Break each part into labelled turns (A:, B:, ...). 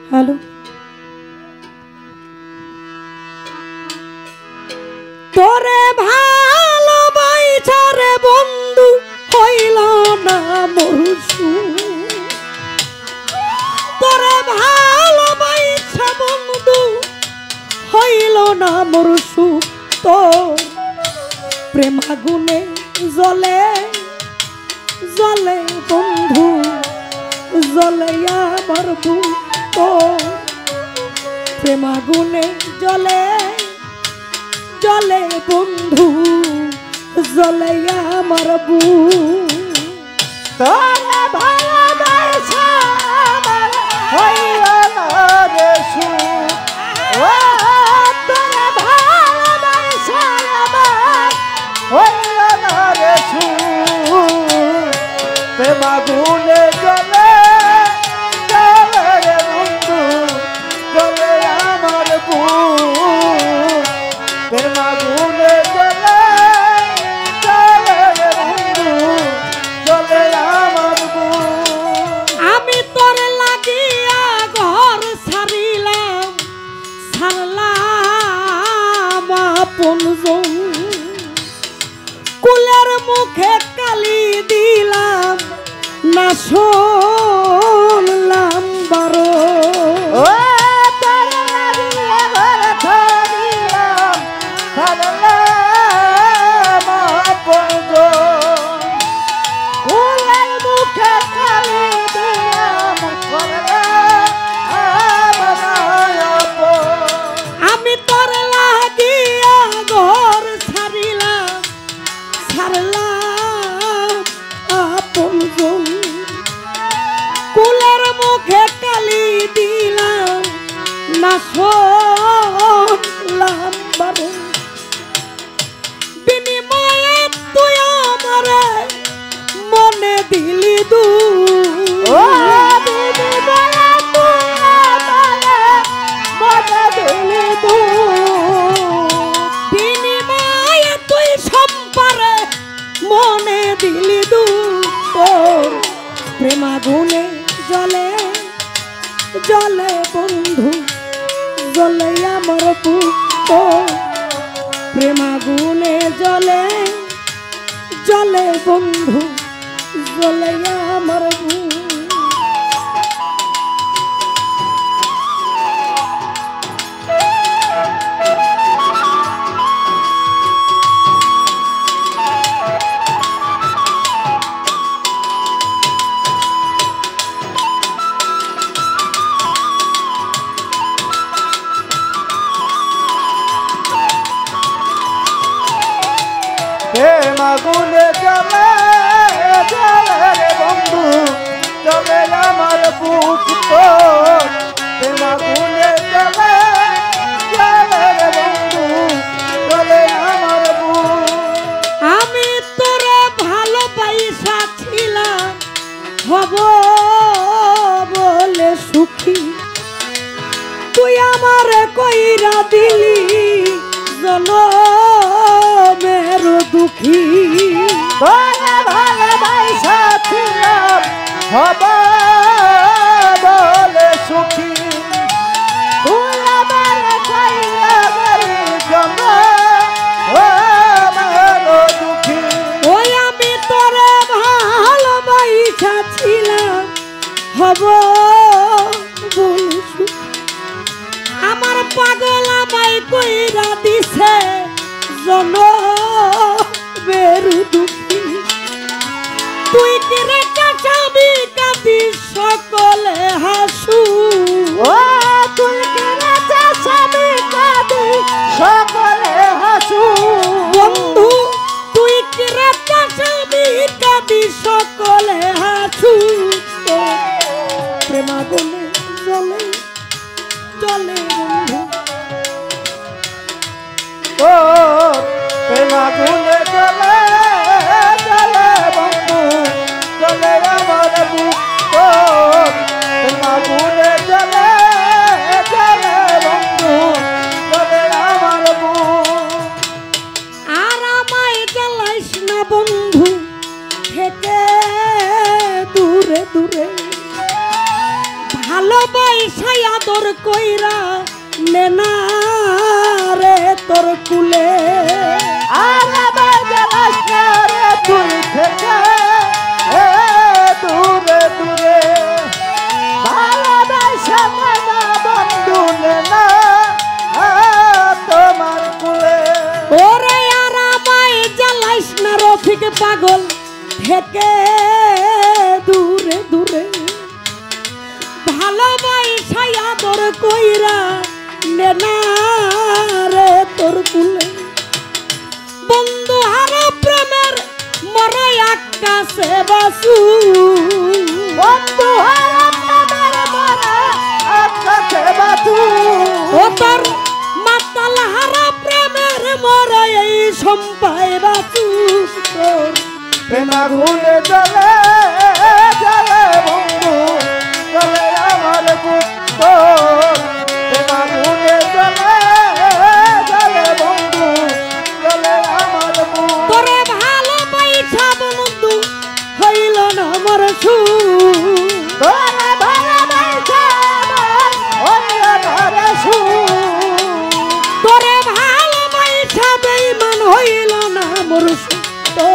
A: hello তোরে ভালোবাসা রে বন্ধু হইল না মরসু তোরে ভালোবাসা বন্ধু হইল না মরসু তো প্রেম আগুনে জ্বলে জ্বলে বন্ধু জ্বলে আমার বুক প্রেম আগুনে জ্বলে জ্বলে বন্ধু জ্বলে আমার বুক
B: তোরে ভালোবাসা আমার হইল না রে সুখ ও তোরে ভালোবাসা আমার হইল না রে সুখ প্রেম আগুনে জ্বলে জ্বলে রে বন্ধু জ্বলে আমার বুক প্রেম আগুনে জ্বলে জ্বলে রে বন্ধু জ্বলে আমার বুক
A: আমি তোর লাগিয়া ঘর ছাড়িলাম ছাড়লাম আপনজন কুলের মুখে কালি দিলাম না শুনলাম বারো
B: ও তোর লাগিয়া ঘর ছাড়িলাম ছাড়লাম আপনজন কুলের মুখে কালি দিলাম
A: আমি তোর লাগিয়া ঘর ছাড়িলাম ছাড়লাম আপনজন কুলের মুখে কালি দিলাম না শুনলাম বারো বিনিময়ে তুই আমারে মনে দিলি দু
B: ও দিদি বলে তুই আমারে মনে দিলি তুই
A: বিনিময়ে তুই সম্পারে মনে দিলি দু প্রেম আগুনে জ্বলে জ্বলে বন্ধু জ্বলে আমার বুক প্রেম আগুনে জ্বলে জ্বলে বন্ধু জ্বলে আমার বুক
B: প্রেম আগুনে জ্বলে জ্বলে রে বন্ধু জ্বলে আমার বুক প্রেম আগুনে জ্বলে জ্বলে রে বন্ধু জ্বলে আমার বুক
A: আমি তোরে ভালোবাসা ছিলাম হব বলে সুখী তুই আমার কইরা দিলি জনমের দুঃখী
B: তোরে ভালোবাসা ছিলাম হব বলে সুখী তুই আমার কইরা দিলি জনমের দুঃখী
A: ওই আমি তোরে ভালোবাসা ছিলাম হব বলে সুখী আমার পাগল আমায় কইরা দিছে জনমের দুঃখী তুই কি রে কাঁচাবি কাঁদি সকলে হাসু
B: ও তুই কেনে চাবি কাঁদি সকলে হাসু
A: বন্ধু তুই কি রে কাঁচাবি কাঁদি সকলে হাসু প্রেম আগুনে জ্বলে জ্বলে বন্ধু
B: ও প্রেম আগুনে জ্বলে জ্বলে বন্ধু জ্বলে আমার বুক প্রেম আগুনে জ্বলে জ্বলে বন্ধু জ্বলে আমার বুক
A: আর আমায় জ্বালাইস না বন্ধু থেকে দূরে দূরে ভালোবাসাই আদর কইরা নেনা রে তোর কুলে
B: আর আমার জ্বালাস না রে তুই থেকে দূরে দূরে ভালোবাসা না বন্ধু না তোমার কুলে
A: ওরে আর আমায় জ্বালাইস না রফিক পাগল থেকে দূরে দূরে ভালোবাসাই আদর কইরা নেনা রে তোর কুলে বন্ধু হারা প্রেমের মরে আকাশে বাসু
B: বন্ধু হারামের মরা আকাশে বাসু
A: ও তোর মাতাল হারা প্রেমের মরে এই সম্পায় বাসু তোর
B: প্রেমা ঘুরে চলে চলে বন্ধু চলে আমার পুত্র প্রেমা ঘুরে চলে চলে বন্ধু চলে আমার পুত্র
A: তোরে ভালোবাসা বন্ধু হইল না আমার সু
B: তোরে ভালোবাসা হইল না সু
A: তোরে ভালোবাসা বেঈমান হইল না মোর তো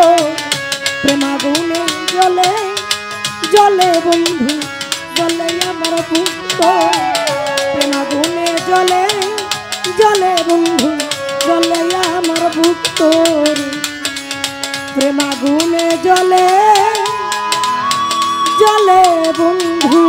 A: প্রেমা গুনে জলে জলে বন্ধু জলে আমার পুত্র প্রেমা গুনে জলে জলে বন্ধু জলে আমার পুত্র প্রেমা গুনে জলে জলে বন্ধু